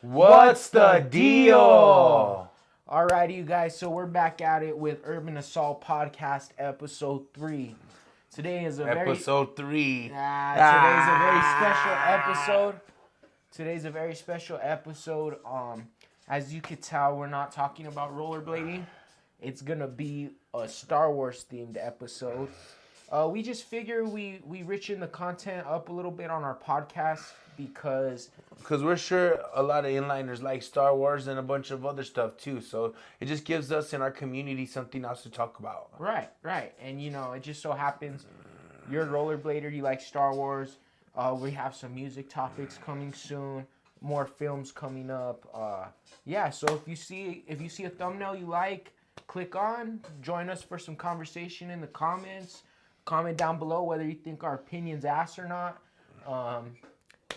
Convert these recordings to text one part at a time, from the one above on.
What's the deal? Alrighty, you guys. So we're back at it with Urban Assault Podcast, episode 3. Today is a Episode 3. today's a very special episode. Today's a very special episode. As you could tell, we're not talking about rollerblading. It's gonna be a Star Wars themed episode. We just figure we richen the content up a little bit on our podcast because we're sure a lot of inliners like Star Wars and a bunch of other stuff too. So it just gives us in our community something else to talk about. Right. And it just so happens you're a rollerblader, you like Star Wars. We have some music topics coming soon, more films coming up. So if you see a thumbnail you like, click on, join us for some conversation in the comments. Comment down below whether you think our opinion's ass or not.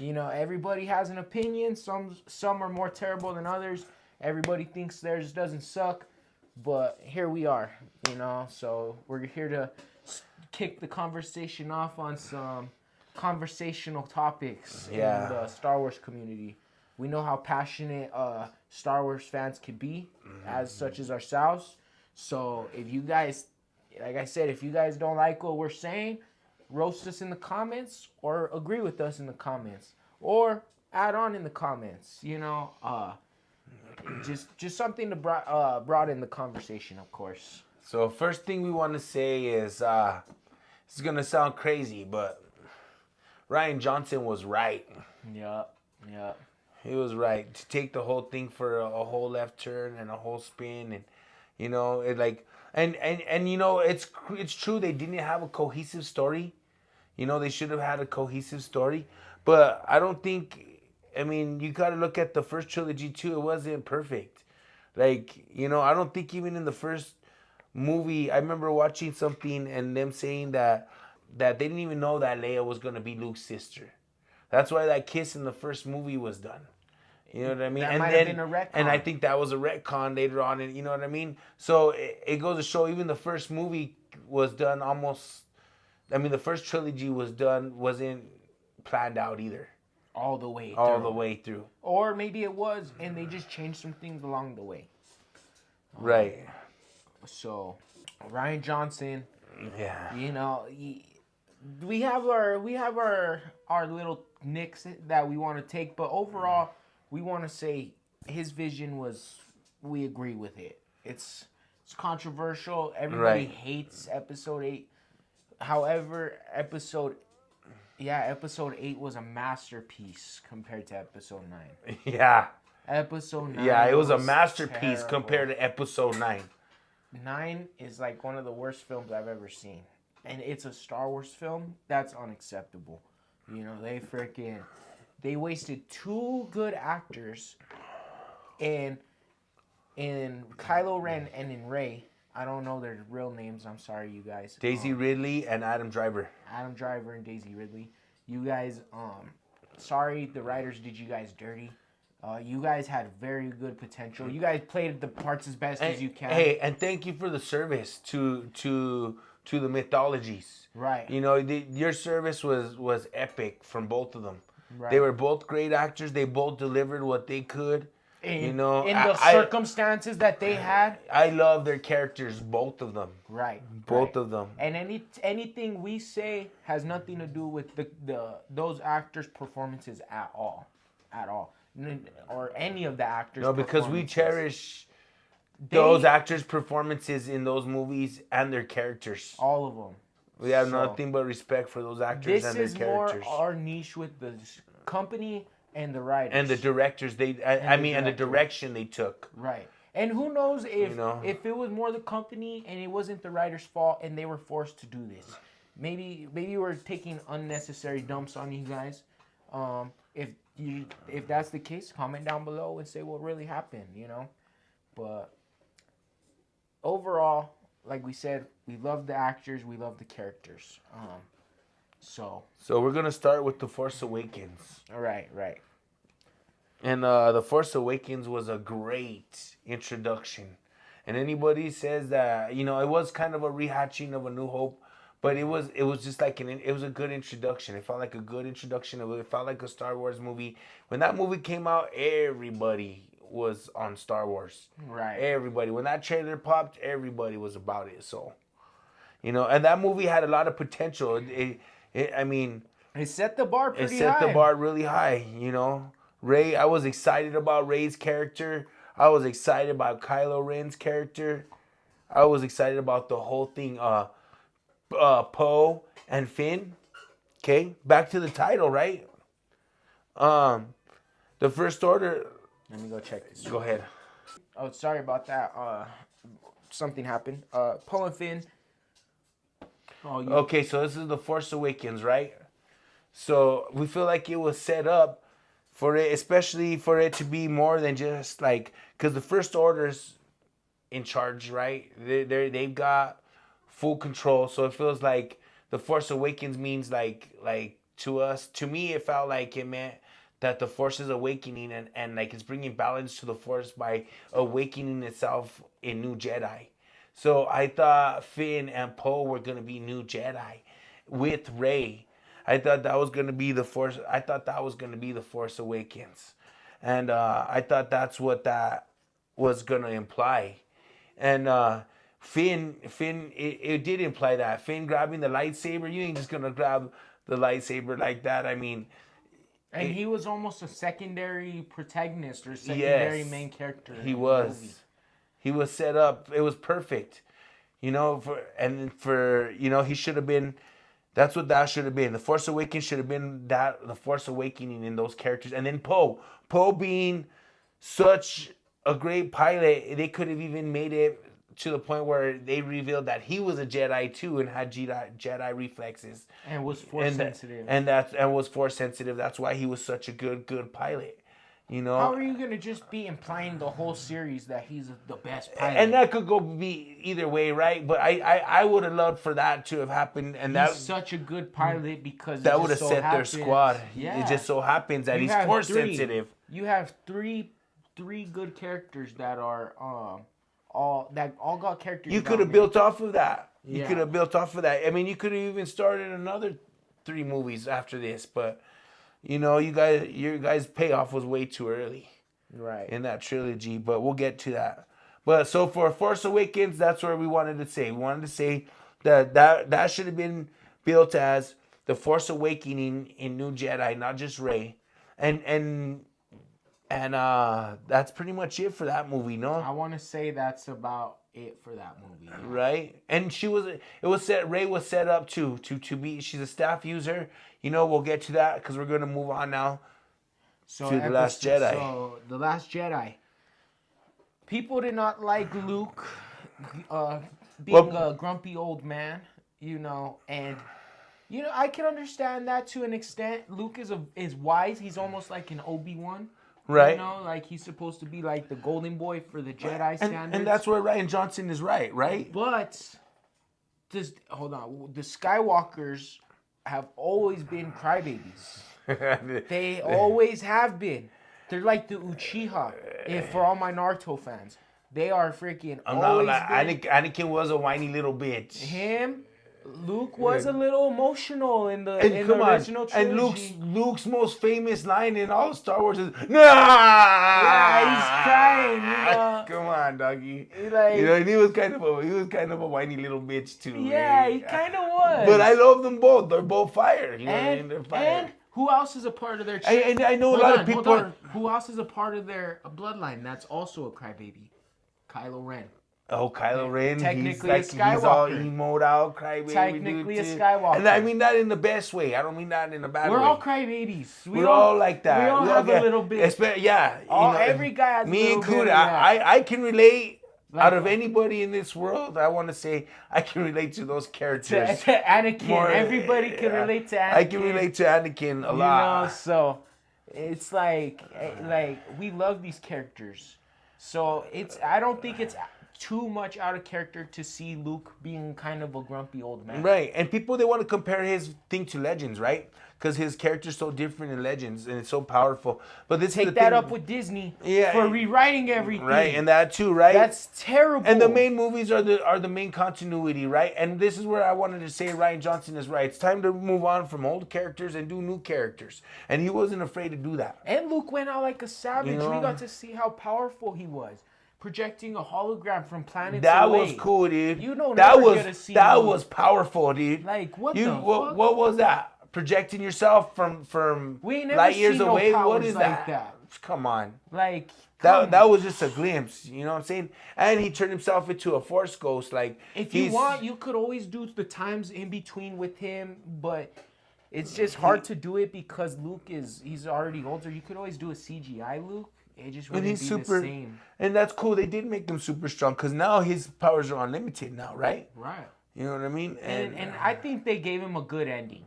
Everybody has an opinion. Some are more terrible than others. Everybody thinks theirs doesn't suck, but here we are. So we're here to kick the conversation off on some conversational topics in the Star Wars community. We know how passionate Star Wars fans can be, as such as ourselves. So if you guys, like I said, if you guys don't like what we're saying, roast us in the comments or agree with us in the comments or add on in the comments. Just something to broaden the conversation, of course. So first thing we want to say is, it's gonna sound crazy, but Rian Johnson was right. Yeah. He was right to take the whole thing for a whole left turn and a whole spin, and it's true they didn't have a cohesive story. They should have had a cohesive story, but I don't think. I mean, you got to look at the first trilogy too. It wasn't perfect. I don't think even in the first movie, I remember watching something and them saying that they didn't even know that Leia was gonna be Luke's sister. That's why that kiss in the first movie was done. You know what I mean? That might have been a retcon. And I think that was a retcon later on. And you know what I mean? So it goes to show even the first movie was done almost. I mean, the first trilogy wasn't planned out either. All the way through. Or maybe it was, and they just changed some things along the way. Right. So, Rian Johnson. Yeah. We have our little nicks that we want to take, but overall, we want to say his vision was. We agree with it. It's controversial. Everybody hates Episode 8. However, Episode 8 was a masterpiece compared to Episode 9. Yeah. Episode 9. Yeah, it was a masterpiece terrible. compared to Episode 9. 9 is like one of the worst films I've ever seen. And it's a Star Wars film. That's unacceptable. They wasted 2 good actors in Kylo Ren and in Rey. I don't know their real names. I'm sorry, you guys. Daisy Ridley and Adam Driver. Adam Driver and Daisy Ridley. You guys, sorry, the writers did you guys dirty. You guys had very good potential. You guys played the parts as best as you can. Hey, and thank you for the service to the mythologies. Right. Your service was epic from both of them. Right. They were both great actors. They both delivered what they could. In the circumstances that they had. I love their characters, both of them. Right. Both of them. And anything we say has nothing to do with those actors' performances at all. Or any of the actors. No, because we cherish those actors' performances in those movies and their characters. All of them. We have nothing but respect for those actors and their characters. This is more our niche with the company and the writers. And the directors, and the direction they took. Right. And who knows if it was more the company and it wasn't the writer's fault and they were forced to do this. Maybe we're taking unnecessary dumps on you guys. If that's the case, comment down below and say what really happened, But overall, like we said, we love the actors, we love the characters. So we're going to start with The Force Awakens. All right. And The Force Awakens was a great introduction. And anybody says that, it was kind of a rehatching of A New Hope, But it was just like it was a good introduction. It felt like a good introduction. It felt like a Star Wars movie. When that movie came out, everybody was on Star Wars. Right. Everybody. When that trailer popped, everybody was about it. So, and that movie had a lot of potential. I mean, It set the bar pretty high. it set the bar really high. Rey. I was excited about Rey's character. I was excited about Kylo Ren's character. I was excited about the whole thing. Poe and Finn. Okay, back to the title, right? The First Order. Let me go check this. Go ahead. Oh, sorry about that. Something happened. Poe and Finn. Okay, so this is the Force Awakens, right? So we feel like it was set up for it, especially for it to be more than just like, because the First Order's in charge, right? They've got full control. So it feels like the Force Awakens means like to me, it felt like it meant that the Force is awakening and like it's bringing balance to the Force by awakening itself in new Jedi. So I thought Finn and Poe were gonna be new Jedi with Rey. I thought that was gonna be the Force. I thought that was gonna be the Force Awakens, and I thought that's what that was gonna imply. And Finn, it did imply that Finn grabbing the lightsaber. You ain't just gonna grab the lightsaber like that. I mean, and he was almost a secondary protagonist or secondary main character. He was. He was set up. It was perfect. He should have been. That's what that should have been. The Force Awakens should have been that. The Force Awakening in those characters, and then Poe being such a great pilot, they could have even made it to the point where they revealed that he was a Jedi too and had Jedi reflexes and was force sensitive. And was force sensitive. That's why he was such a good pilot. How are you gonna just be implying the whole series that he's the best pilot? And that could go be either way, right? But I would have loved for that to have happened, and he's such a good pilot because that would have set their squad. Yeah. It just so happens that he's force sensitive. You have three good characters that are all got characters. You could have built off of that. You could have built off of that. I mean, you could have even started another 3 movies after this, but your guys' payoff was way too early, right, in that trilogy. But we'll get to that. But so for Force Awakens, that's where we wanted to say. We wanted to say that should have been built as the Force Awakening in New Jedi, not just Rey, and that's pretty much it for that movie. No, I want to say that's about it for that movie, right? And Rey was set up to be. She's a staff user. We'll get to that because we're going to move on now to The Last Jedi. So, The Last Jedi. People did not like Luke being a grumpy old man, and I can understand that to an extent. Luke is wise. He's almost like an Obi-Wan. Right. Like he's supposed to be like the golden boy for the Jedi standards. And that's where Rian Johnson is right? But, hold on. The Skywalkers have always been crybabies. They always have been. They're like the Uchiha. For all my Naruto fans, they are freaking. Anakin was a whiny little bitch. Luke was a little emotional in the original trilogy. And Luke's most famous line in all of Star Wars is "Nah!" Yeah, he's crying. Come on, doggy. And he was kind of a whiny little bitch too. Yeah, he kind of was. But I love them both. They're both fire. They're fire. And who else is a part of their? I know a lot of people. Who else is a part of their bloodline? That's also a crybaby. Kylo Ren. Oh, Kylo Ren. Technically a Skywalker. He's all emoed out, crybaby. Technically a Skywalker. And I mean that in the best way. I don't mean that in a bad way. We're all crybabies. We're all like that. We all have a little bit. Yeah. Every guy has me a and little bit. I can relate. Out of anybody in this world, I want to say I can relate to those characters. To Anakin. Everybody can relate to Anakin. I can relate to Anakin a lot. So it's like we love these characters. So I don't think it's too much out of character to see Luke being kind of a grumpy old man. Right, and people, they want to compare his thing to Legends, right? Because his character's so different in Legends, and it's so powerful. But this is Take the that thing. up with Disney Yeah, for rewriting everything. Right, and that too, right? That's terrible. And the main movies are the main continuity, right? And this is where I wanted to say Rian Johnson is right. It's time to move on from old characters and do new characters. And he wasn't afraid to do that. And Luke went out like a savage. You know? We got to see how powerful he was, projecting a hologram from planets That away. was cool, dude. You don't that never was get to see that Luke. was powerful, dude. Like, what you the fuck? what was that? Projecting yourself from We ain't never light years seen no away. What powers is like that? that. Come on. Like, That was just a glimpse, you know what I'm saying? And he turned himself into a force ghost. Like, if you want, you could always do the times in between with him, but it's just hard to do it because Luke he's already older. You could always do a CGI Luke. It just wouldn't be the same. And that's cool. They did make him super strong because now his powers are unlimited now, right? Right. You know what I mean? And I think they gave him a good ending.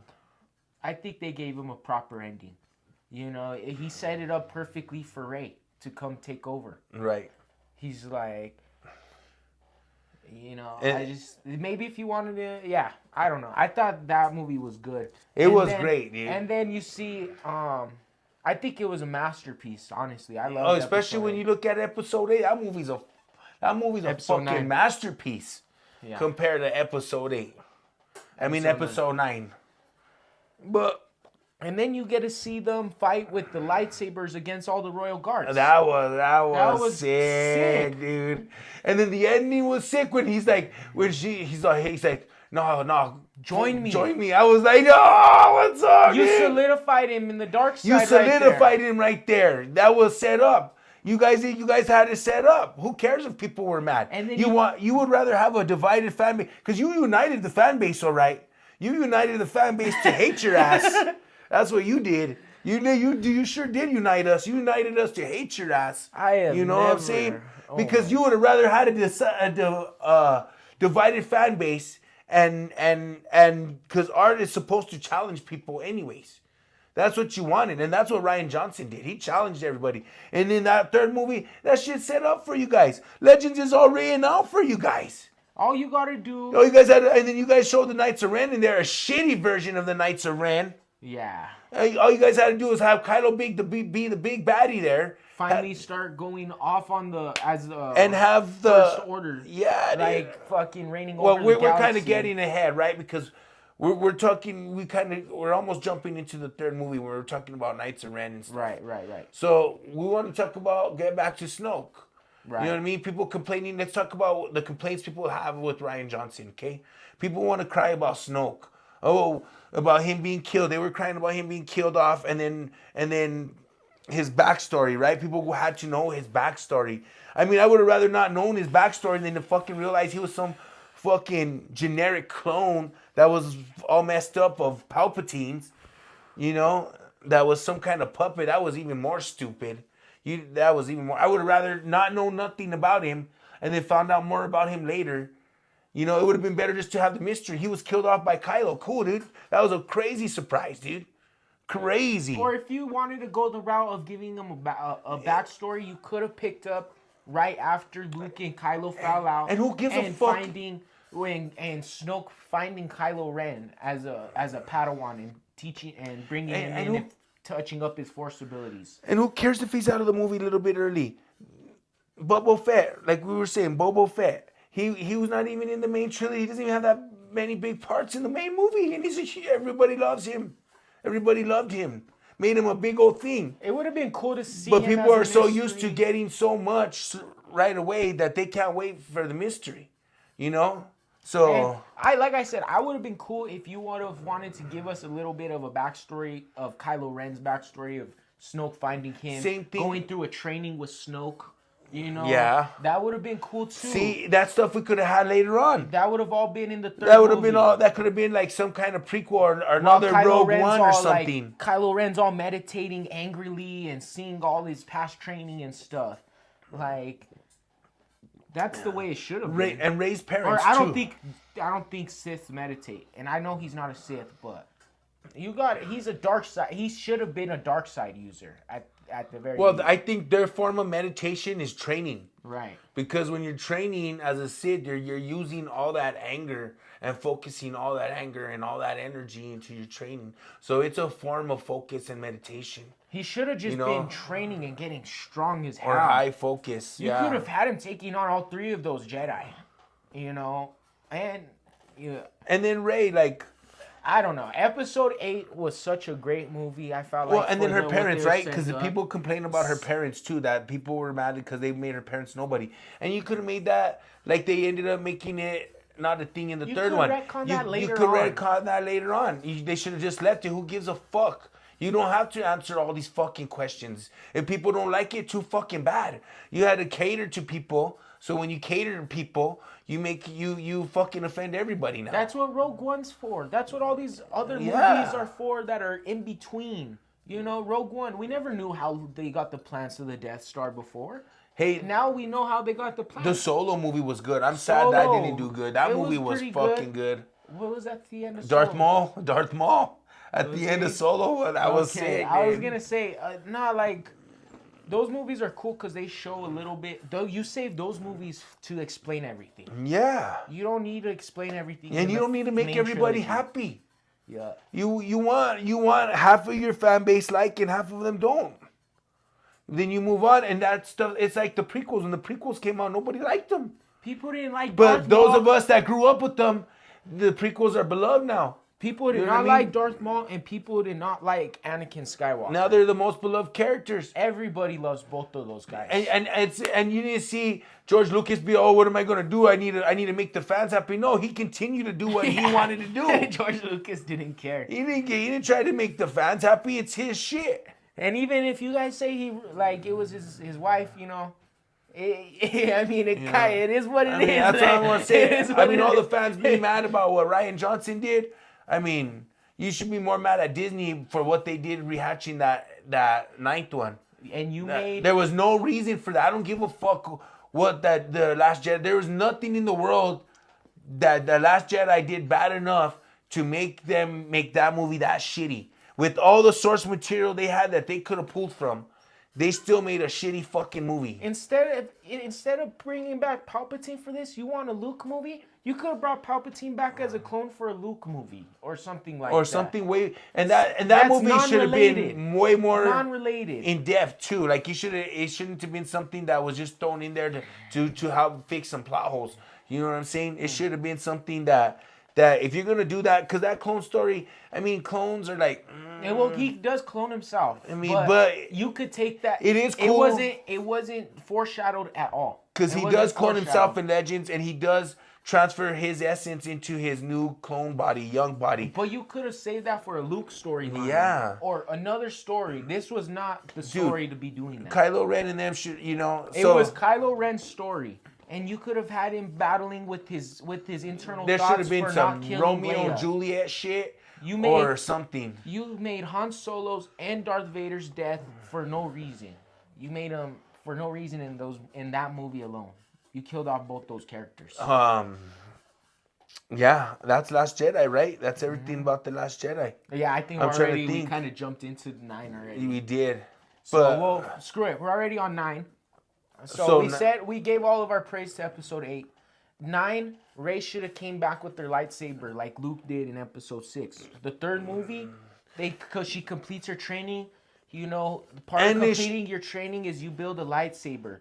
I think they gave him a proper ending. You know, he set it up perfectly for Rey to come take over. Right. He's like, you know, maybe if you wanted to, yeah, I don't know. I thought that movie was good. It was great, dude. And then you see, I think it was a masterpiece. Honestly, I love. Oh, especially when you look at Episode 8, that movie's a Episode fucking 9. masterpiece compared to Episode 8. Episode 9. But and then you get to see them fight with the lightsabers against all the royal guards. that was sick, dude. And then the ending was sick when he's like, he's like, no, join me. I was like, oh, what's up? You dude? solidified him in the dark side. You solidified him right there. That was set up. You guys had it set up. Who cares if people were mad? And then you would rather have a divided fan base because you united the fan base, all right. You united the fan base to hate your ass. That's what you did. You sure did unite us. You united us to hate your ass. You know what I'm saying? Because you would have rather had a divided fan base, and because art is supposed to challenge people anyways. That's what you wanted, and that's what Rian Johnson did. He challenged everybody. And in that third movie, that shit set up for you guys. Legends is all written out for you guys. All you gotta do. Oh, you guys and then you guys showed the Knights of Ren, and they're a shitty version of the Knights of Ren. Yeah. All you guys had to do was have Kylo be the big baddie there. Finally start going off on and have the First Order. Yeah, like dude. Fucking reigning well, over we're the galaxy. kind of getting ahead, right? Because we're talking. We're almost jumping into the third movie where we're talking about Knights of Ren and stuff. Right. So we want to talk about get back to Snoke. Right. You know what I mean? People complaining. Let's talk about the complaints people have with Rian Johnson, okay? People want to cry about Snoke. Oh, about him being killed. They were crying about him being killed off, and then his backstory, right? People had to know his backstory. I mean, I would have rather not known his backstory than to fucking realize he was some fucking generic clone that was all messed up of Palpatine's, you know? That was some kind of puppet. That was even more stupid. That was even more. I would have rather not know nothing about him and then found out more about him later. You know, it would have been better just to have the mystery. He was killed off by Kylo. Cool, dude. That was a crazy surprise, dude. Crazy. Or if you wanted to go the route of giving them a backstory, you could have picked up right after Luke and Kylo fell out. And who gives a fuck? And Snoke finding Kylo Ren as a Padawan and teaching and bringing him in and touching up his Force abilities. And who cares if he's out of the movie a little bit early? Boba Fett, like we were saying, Boba Fett. He was not even in the main trilogy. He doesn't even have that many big parts in the main movie. And everybody loves him. Everybody loved him. Made him a big old thing. It would have been cool to see but him people as are a so mystery. used to getting so much right away that they can't wait for the mystery. You know? So like I said, I would have been cool if you would have wanted to give us a little bit of a backstory of Kylo Ren's backstory of Snoke finding him, same thing. Going through a training with Snoke. You know, that would have been cool too. See, that stuff we could have had later on. That would have all been in the third. That would have been all. That could have been like some kind of prequel or another Rogue One or something. Like, Kylo Ren's all meditating angrily and seeing all his past training and stuff. Like, that's the way it should have been. And Rey's parents I don't think Sith meditate, and I know he's not a Sith, but he's a dark side. He should have been a dark side user at the very. Well, I think their form of meditation is training. Right. Because when you're training as a Sith, you're using all that anger and focusing all that anger and all that energy into your training. So it's a form of focus and meditation. He should have just You know? been training and getting strong as hell. Or high focus. You could have had him taking on all 3 of those Jedi. You know? And And then Rey, like, I don't know. Episode 8 was such a great movie. I felt like. well, and then her what parents, they were right? Because the setting up. people complain about her parents too. That people were mad because they made her parents nobody. And you could have made that like they ended up making it not a thing in the third one. Retcon that later you could on. retcon that later on. They should have just left it. Who gives a fuck? You don't have to answer all these fucking questions. If people don't like it, too fucking bad. You had to cater to people. So when you cater to people, you fucking offend everybody now. That's what Rogue One's for. That's what all these other movies are for that are in between. You know, Rogue One, we never knew how they got the plans to the Death Star before. Hey, Now we know how they got the plans. the Solo movie was good. I'm sad that Solo. didn't do good. That It movie was was pretty fucking good. What was at the end of Darth Solo? Maul. Darth Maul. At the end of Solo, that was Okay, sick. I was man. gonna say, like, those movies are cool because they show a little bit. Though you save those movies to explain everything. Yeah. You don't need to explain everything. And you don't need to make main everybody trilogy. happy. Yeah. You want half of your fan base like and half of them don't. Then you move on, and that stuff. It's like the prequels. When the prequels came out, nobody liked them. People didn't like. But Darth those Maul. of us that grew up with them, the prequels are beloved now. People did You know not what I mean? like Darth Maul, and people did not like Anakin Skywalker. Now they're the most beloved characters. Everybody loves both of those guys. And you didn't see George Lucas be, oh, what am I gonna do? I need to make the fans happy. No, he continued to do what he wanted to do. George Lucas didn't care. He didn't try to make the fans happy. It's his shit. And even if you guys say it was his wife, you know, it is what it is. That's what I want to say. It is what it all the is. fans be mad about what Rian Johnson did. I mean, you should be more mad at Disney for what they did rehatching that ninth one. And you made. There was no reason for that. I don't give a fuck what the Last Jedi. There was nothing in the world that the Last Jedi did bad enough to make them make that movie that shitty. With all the source material they had that they could have pulled from, they still made a shitty fucking movie. Instead of bringing back Palpatine for this, you want a Luke movie? You could have brought Palpatine back as a clone for a Luke movie or something like that. Or something way, and that That's movie should have non-related. been way more Non-related. in depth too. Like it shouldn't have been something that was just thrown in there to help fix some plot holes. You know what I'm saying? It should have been something that if you're gonna do that, because that clone story, I mean, clones are like. And well, he does clone himself. I mean, but you could take that. it is cool. It wasn't foreshadowed at all. Because he does clone himself in Legends, and he does transfer his essence into his new clone body, young body. But you could have saved that for a Luke storyline. Yeah. Or another story. This was not the story to be doing that. Kylo Ren and them should, you know. It was Kylo Ren's story. And you could have had him battling with his internal There thoughts should have been for some not killing Romeo Leia. and Juliet shit You or something. You made Han Solo's and Darth Vader's death for no reason. You made them for no reason in that movie alone. You killed off both those characters. Yeah, that's Last Jedi, right? That's everything about the Last Jedi. Yeah, I think we kind of jumped into 9 already. We did. But well, screw it. We're already on 9. So we gave all of our praise to episode 8. 9, Rey should have came back with their lightsaber like Luke did in episode 6. The third movie, because she completes her training, you know, part of completing your training is you build a lightsaber.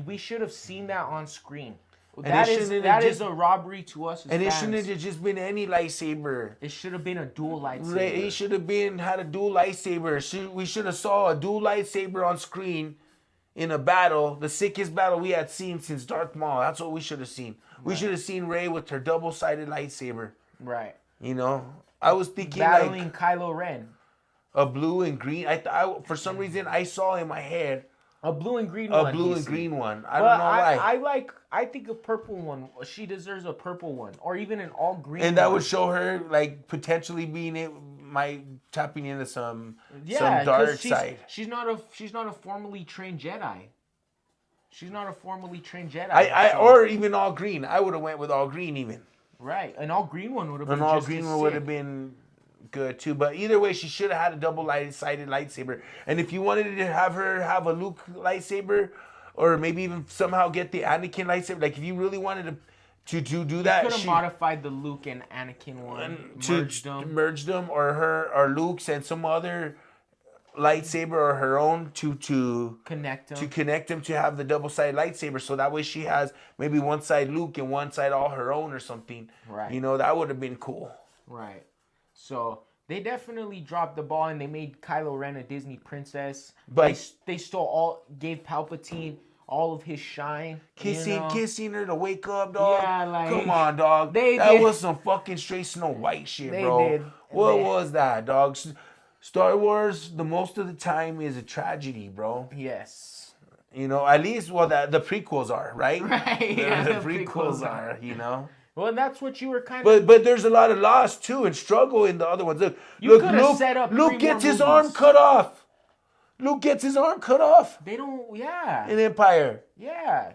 We should have seen that on screen. That is a robbery to us as fans. It shouldn't have just been any lightsaber. It should have been a dual lightsaber. It should have had a dual lightsaber. We should have saw a dual lightsaber on screen in a battle, the sickest battle we had seen since Darth Maul. That's what we should have seen. Right. We should have seen Rey with her double-sided lightsaber. Right. You know, I was thinking battling Kylo Ren. A blue and green. For some reason I saw in my head a blue and green one. A blue and green one. I don't know why. I think a purple one. She deserves a purple one, or even an all green. And that would show her like potentially tapping into some dark side. She's not a formally trained Jedi. She's not a formally trained Jedi. Or even all green. I would have went with all green even. Right, an all green one would have been. An all green one would have been good too. But either way, she should have had a double-sided lightsaber. And if you wanted to have her have a Luke lightsaber, or maybe even somehow get the Anakin lightsaber. Like if you really wanted to do that, Could have modified the Luke and Anakin one, merge them, or Luke's and some other lightsaber or her own to connect them. To connect them to have the double-sided lightsaber, so that way she has maybe one side Luke and one side all her own or something. Right. You know, that would have been cool. Right. So they definitely dropped the ball and they made Kylo Ren a Disney princess. But they gave Palpatine all of his shine. Kissing her to wake up, dog. Yeah, like, come on, dog. That was some fucking straight Snow White shit, bro. What was that, dog? Star Wars, the most of the time, is a tragedy, bro. Yes. You know, at least, the prequels are, right? Right. The prequels are, you know. Well, that's what you were kind of... But there's a lot of loss, too, and struggle in the other ones. Look, Luke gets his arm cut off. Luke gets his arm cut off. They don't... Yeah. In Empire. Yeah.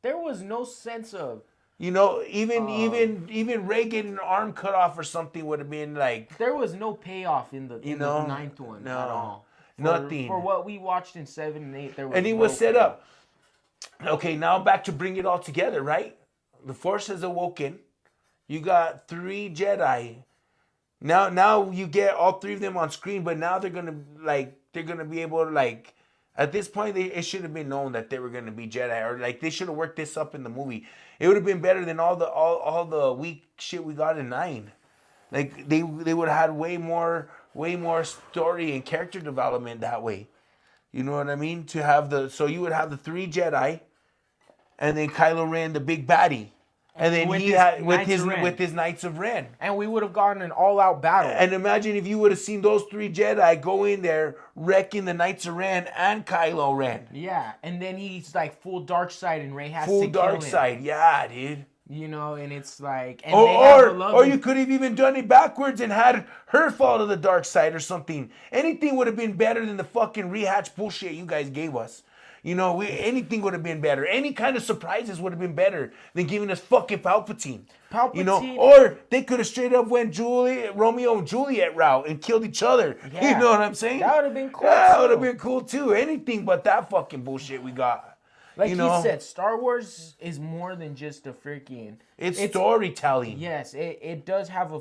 There was no sense of... You know, even Rey getting an arm cut off or something would have been like... There was no payoff in the ninth one at all. Nothing. For what we watched in 7 and 8, there was and he was set up. Okay, now back to bring it all together, right? The Force has awoken. You got 3 Jedi. Now you get all 3 of them on screen, but now they're gonna be able to, like, at this point it should have been known that they were gonna be Jedi, or like they should have worked this up in the movie. It would have been better than all the weak shit we got in 9. Like they would have had way more story and character development that way. You know what I mean? So you would have the 3 Jedi, and then Kylo Ren, the big baddie. And then with his Knights of Ren. And we would have gotten an all-out battle. And imagine if you would have seen those 3 Jedi go in there wrecking the Knights of Ren and Kylo Ren. Yeah, and then he's like full dark side and Rey has to kill him. Full dark side, yeah, dude. You know, and it's like... And or you could have even done it backwards and had her fall to the dark side or something. Anything would have been better than the fucking rehatch bullshit you guys gave us. You know, anything would have been better. Any kind of surprises would have been better than giving us fucking Palpatine. You know, or they could have straight up went Romeo and Juliet route and killed each other. Yeah. You know what I'm saying? That would have been cool. That would have been cool too. Anything but that fucking bullshit we got. Like he said, Star Wars is more than just a freaking... It's storytelling. Yes, it does have a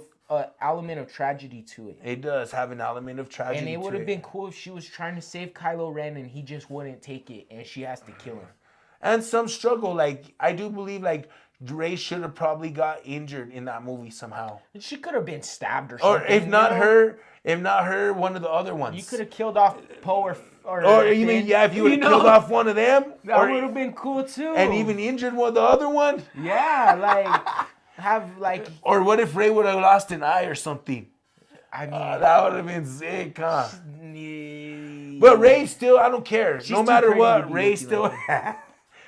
element of tragedy to it. It does have an element of tragedy to it. And it would have been cool if she was trying to save Kylo Ren and he just wouldn't take it and she has to kill him. And some struggle. Like, I do believe, like, Rey should have probably got injured in that movie somehow. She could have been stabbed or something. Or if not her, one of the other ones. You could have killed off Poe or even, if you would have killed off one of them. That would have been cool too. And even injured the other one. Yeah, like... Or what if Rey would have lost an eye or something? I mean... that would have been sick, huh? But Rey still, I don't care. No matter what, Rey's still...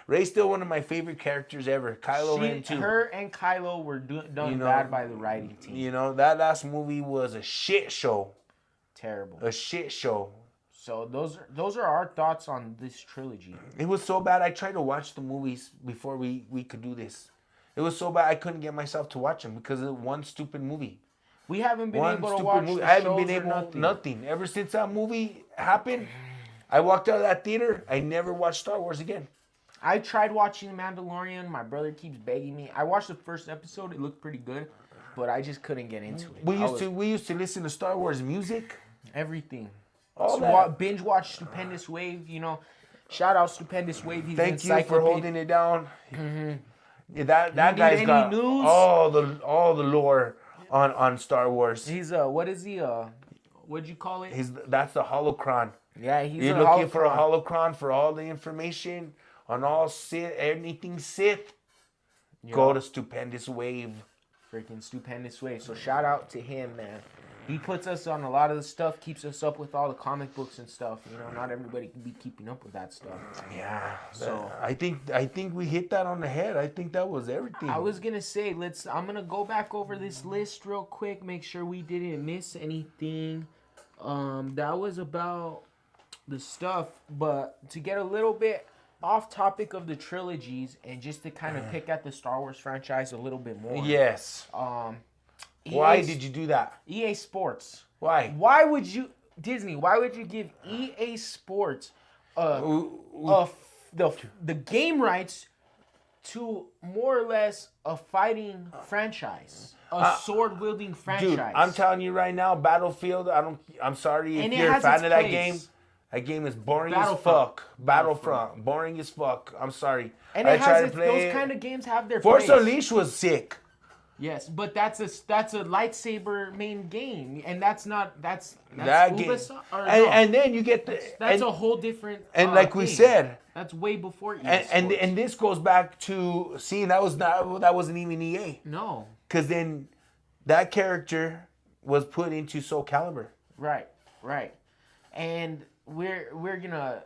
Rey's still one of my favorite characters ever. Kylo Ren too. Her and Kylo were done bad by the writing team. You know, that last movie was a shit show. Terrible. A shit show. So those are our thoughts on this trilogy. It was so bad. I tried to watch the movies before we could do this. It was so bad I couldn't get myself to watch them because of one stupid movie. We haven't been able to watch movie. I haven't been able nothing. Ever since that movie happened, I walked out of that theater. I never watched Star Wars again. I tried watching The Mandalorian. My brother keeps begging me. I watched the first episode. It looked pretty good, but I just couldn't get into it. We used to listen to Star Wars music. Everything. Binge watch Stupendous Wave. You know, shout out Stupendous Wave. He's Thank you for holding it down. Mm-hmm. Yeah, that guy's got news? all the lore on Star Wars. He's what is he? What'd you call it? That's the holocron. Yeah, You're looking for a holocron for all the information on all Sith, anything Sith. Go to Stupendous Wave. Freaking Stupendous Wave. So shout out to him, man. He puts us on a lot of the stuff, keeps us up with all the comic books and stuff. You know, not everybody can be keeping up with that stuff. Yeah. So I think we hit that on the head. I think that was everything. I was gonna say I'm gonna go back over this list real quick, make sure we didn't miss anything. That was about the stuff, but to get a little bit off topic of the trilogies and just to kind of pick at the Star Wars franchise a little bit more. Yes. Why did you do that? EA Sports. Why? Why would you give EA Sports a the game rights to more or less a fighting franchise, a sword wielding franchise. Dude, I'm telling you right now, Battlefield. I'm sorry And if it you're a has fan its of that place. game. That game is boring as Battlefront. fuck. Battlefront, boring as fuck. I'm sorry. And I it tried has to its, play those kind of games have their Force place. Unleashed was sick. Yes, but that's a lightsaber main game, and that's That game. Ubisoft, or no, And then you get the that's and, a whole different. and like we thing. said, that's way before EA and this goes back to seeing that wasn't even EA, no, because then that character was put into Soul Calibur. right, and we're gonna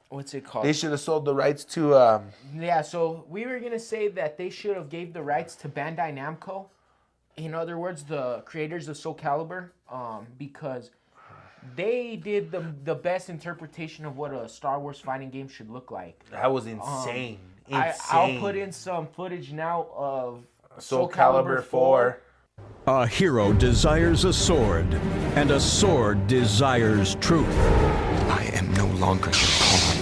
what's it called? They should have sold the rights to Yeah, so we were gonna say that they should have gave the rights to Bandai Namco. In other words, the creators of Soul Calibur, because they did the best interpretation of what a Star Wars fighting game should look like. That was insane. I'll put in some footage now of Soul Calibur 4. A hero desires a sword, and a sword desires truth. I am no longer your pawn.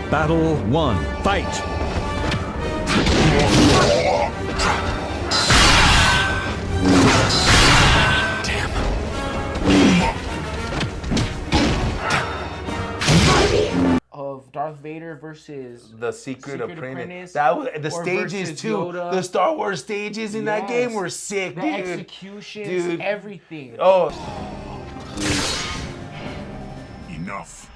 Battle 1. Fight! of Darth Vader versus The Secret Apprentice. Apprentice, That was the or stages versus too. Yoda. The Star Wars stages in that game Yes. were sick, the dude. executions, Dude. everything. Oh, Enough.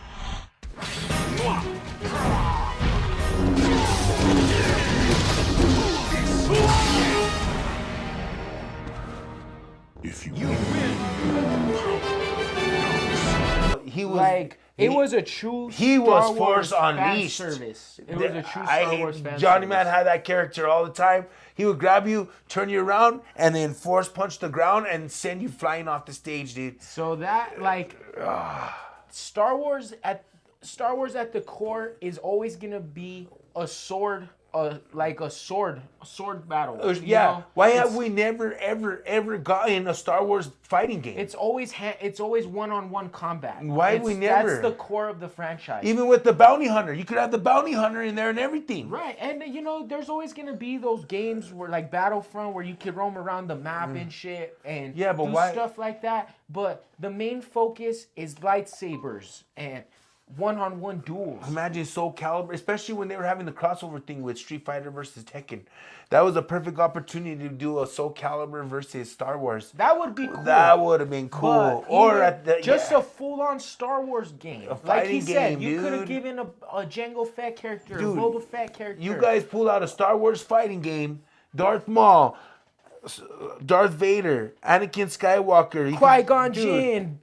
If you win, he was Like it was a true. he Star was Wars Force fan Unleashed. service. It was a true Star Wars fan Johnny service. Man had that character all the time. He would grab you, turn you around, and then force punch the ground and send you flying off the stage, dude. So that like Star Wars at the core is always gonna be a sword, like a sword battle. you Yeah. know? Why It's- have we never ever gotten a Star Wars fighting game? It's always one-on-one combat. Why have we never? That's the core of the franchise. Even with the bounty hunter, you could have the bounty hunter in there and everything. Right, and there's always gonna be those games where like Battlefront where you can roam around the map and shit and Yeah, but do why- stuff like that. But the main focus is lightsabers and one-on-one duels. Imagine Soul Calibur, especially when they were having the crossover thing with Street Fighter versus Tekken. That was a perfect opportunity to do a Soul Calibur versus Star Wars. That would be cool. That would have been cool. But Or even at the just yeah. a full-on Star Wars game. A Like he fighting said, game, you could have dude. given a Jango Fett character, Dude, a Boba Fett character. You guys pulled out a Star Wars fighting game, Darth Maul, Darth Vader, Anakin Skywalker, you could- Qui-Gon dude, Jinn,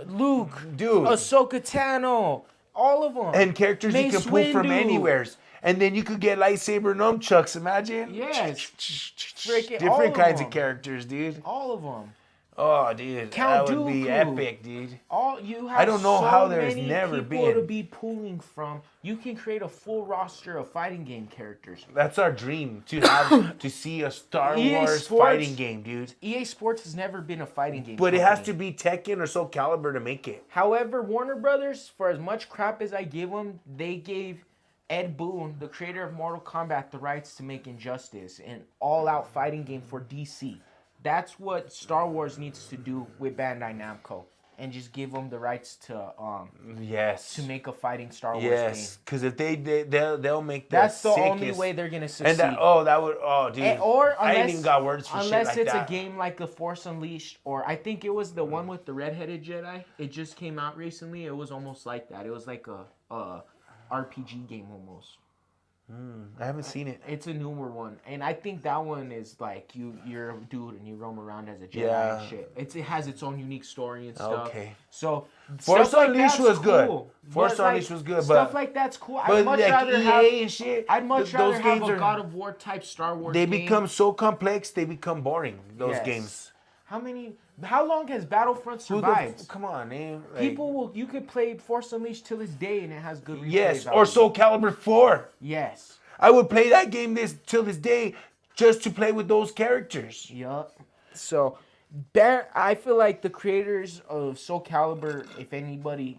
Luke, Dude. Ahsoka Tano, all of them. and characters you Mace can pull from Windu. anywheres. And then you could get lightsaber nunchucks, imagine? Yes. Freaking all Different of kinds them. of characters, dude. All of them. Oh, dude. Count that would be Dooku. epic, dude. All you have. I don't know so how there's many never people been. to be pulling from. You can create a full roster of fighting game characters. That's our dream, to have to see a Star EA Wars Sports- fighting game, dude. EA Sports has never been a fighting game. But it has to company. be Tekken or Soul Calibur to make it. However, Warner Brothers, for as much crap as I give them, they gave Ed Boon, the creator of Mortal Kombat, the rights to make Injustice, an all-out fighting game for DC. That's what Star Wars needs to do with Bandai Namco, and just give them the rights to Yes. make a fighting Star Wars Yes, game. because if they'll make the That's the only sickest- way they're gonna succeed. And that would dude. Or I unless, ain't even got words for shit unless like it's that. a game like The Force Unleashed, or I think it was the one with the redheaded Jedi. It just came out recently. It was almost like that. It was like a RPG game almost. I haven't seen it. It's a newer one, and I think that one is like you're a dude and you roam around as a Jedi Yeah. and shit. It has its own unique story and stuff. Okay. So Force stuff like Unleashed that's was good. cool. Force But, like, Unleashed was good, stuff but- like that's cool. But I'd much like rather EA have. and shit, I'd much those rather have games a are- God of War type Star Wars. They game. become so complex, they become boring. Those Yes. games. How long has Battlefront Who the survived? come on, man. Like, You could play Force Unleashed till this day and it has good replay yes, value. or Soul Calibur 4. Yes. I would play that game till this day just to play with those characters. Yup. So I feel like the creators of Soul Calibur, if anybody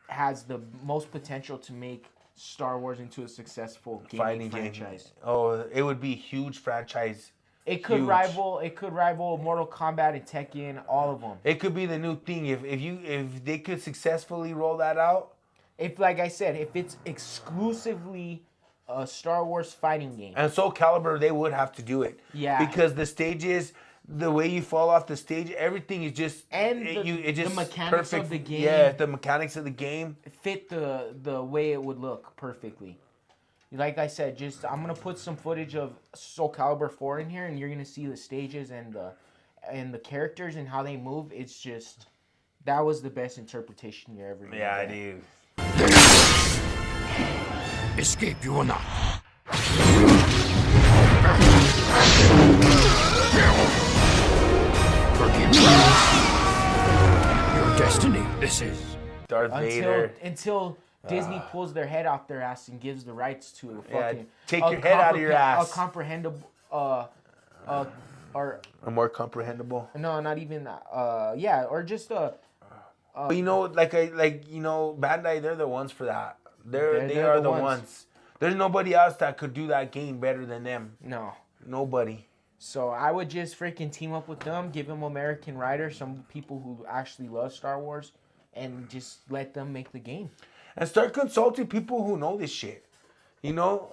has the most potential to make Star Wars into a successful gaming franchise. Game. Oh, it would be a huge franchise. It could Huge. rival. It could rival Mortal Kombat and Tekken. All of them. It could be the new thing if they could successfully roll that out. If, like I said, if it's exclusively a Star Wars fighting game. And Soul Calibur, they would have to do it. Yeah. Because the stages, the way you fall off the stage, everything is just And it just the mechanics perfect. of the game. Yeah, the mechanics of the game Fit the way it would look perfectly. Like I said, I'm gonna put some footage of Soul Calibur 4 in here, and you're gonna see the stages and the characters and how they move. It's just that was the best interpretation you're ever gonna Yeah, get. dude. Escape you will not. Your destiny, this is. Darth Vader. Until Disney pulls their head out their ass and gives the rights to a fucking take your head out of your ass. a comprehensible or A more comprehensible. no, not even that. Yeah, or just But Bandai, they're the ones for that. They They're are the the ones. ones. There's nobody else that could do that game better than them. no. Nobody. So I would just freaking team up with them, give them American writers, some people who actually love Star Wars, and just let them make the game. And start consulting people who know this shit. You know,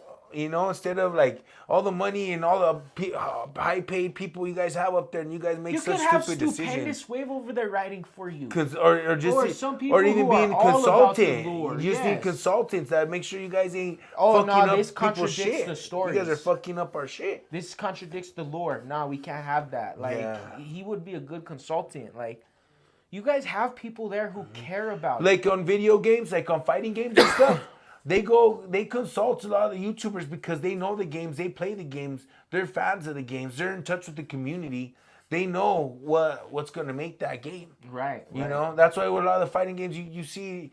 instead of like all the money and all the high-paid people you guys have up there, and you guys make You such could have stupid Stupendous decisions. Wave over there writing for you. Or just Or some people or even who are being all about the consultant. lore, You just need yes. consultants that make sure you guys ain't Oh, fucking no, up this people's contradicts shit. the stories. You guys are fucking up our shit. This contradicts the lore. Nah, we can't have that. Like, Yeah. he would be a good consultant. Like, you guys have people there who care about it. Like on video games, like on fighting games and stuff. They consult a lot of the YouTubers because they know the games, they play the games, they're fans of the games, they're in touch with the community. They know what's going to make that game. Right. You know, that's why with a lot of the fighting games, you see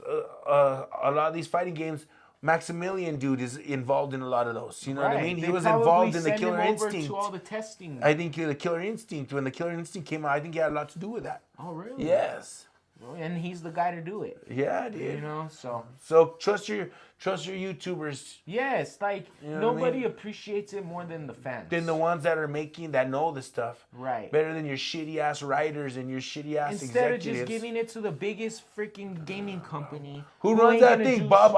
a lot of these fighting games, Maximilian dude is involved in a lot of those. You know what I mean? He They was probably involved in the send him Killer over Instinct. to all the testing. I think the Killer Instinct, when the Killer Instinct came out, I think he had a lot to do with that. Oh, really? Yes. And he's the guy to do it. Yeah, dude. You know, so. So trust your YouTubers Yes, like, know what I nobody mean? appreciates it more than the fans. than the ones that are making that know the stuff. Right. Better than your shitty ass writers and your shitty ass Instead of executives. just giving it to the biggest freaking gaming company. Who runs ain't that gonna thing? do Bob sh-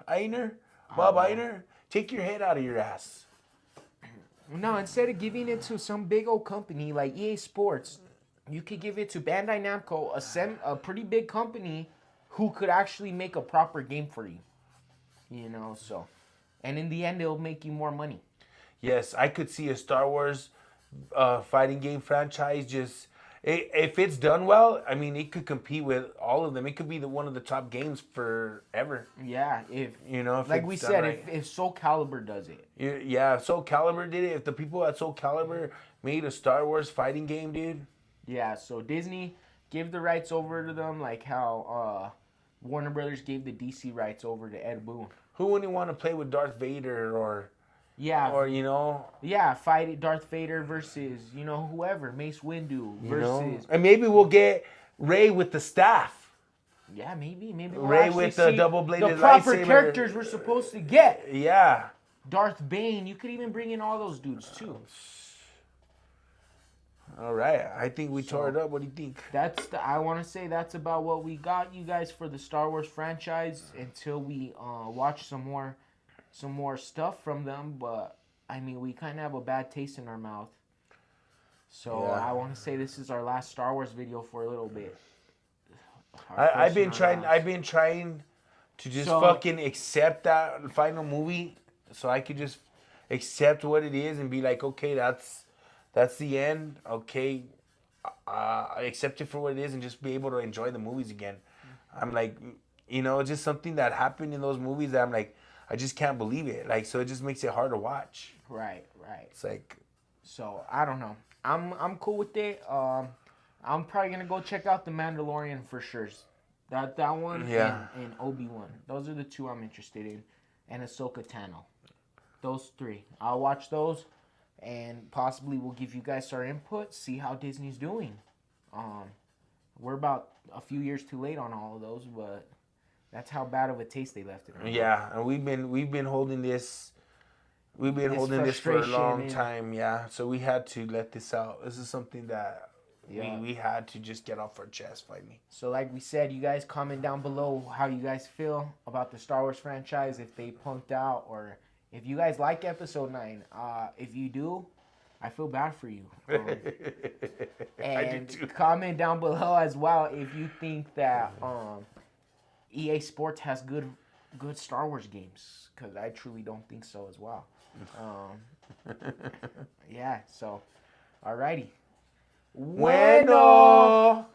Einer? Bob Einer? Take your head out of your ass. No, instead of giving it to some big old company like EA Sports, you could give it to Bandai Namco, a pretty big company who could actually make a proper game for you. You know, so. And in the end, it'll make you more money. Yes, I could see a Star Wars fighting game franchise just... If it's done well, I mean, it could compete with all of them. It could be one of the top games forever. Yeah, if like it's we done said, right. if Soul Calibur does it. Yeah, if Soul Calibur did it, if the people at Soul Calibur made a Star Wars fighting game, dude. Yeah, so Disney give the rights over to them like how Warner Brothers gave the DC rights over to Ed Boon. Who wouldn't want to play with Darth Vader or Yeah, you know, fight Darth Vader versus whoever, Mace Windu you know? versus And maybe we'll get Rey with the staff. yeah, maybe we'll Rey actually with the see double-bladed the proper lightsaber. characters we're supposed to get. Yeah. Darth Bane, you could even bring in all those dudes too. All right. I think we tore it up. What do you think? I want to say that's about what we got you guys for the Star Wars franchise until we watch some more stuff from them. But I mean, we kind of have a bad taste in our mouth. So Yeah. I want to say this is our last Star Wars video for a little bit. I've been trying to just fucking accept that final movie, so I could just accept what it is and be like, okay, that's the end. Okay, I accept it for what it is and just be able to enjoy the movies again. I'm like, it's just something that happened in those movies that I'm like, I just can't believe it. Like, so it just makes it hard to watch. Right. It's like, So I don't know. I'm cool with it. I'm probably gonna go check out The Mandalorian for sure. That one Yeah. and Obi-Wan. Those are the two I'm interested in, and Ahsoka Tano. Those three. I'll watch those, and possibly we'll give you guys our input, see how Disney's doing. We're about a few years too late on all of those, but that's how bad of a taste they left it. Yeah, and we've been holding this. We've been holding this for a long time, yeah. So we had to let this out. This is something that we had to just get off our chest finally. So like we said, you guys comment down below how you guys feel about the Star Wars franchise, if they punked out, or if you guys like Episode 9. If you do, I feel bad for you. And comment down below as well if you think that EA Sports has good Star Wars games, because I truly don't think so as well. Yeah, so alrighty. Bueno.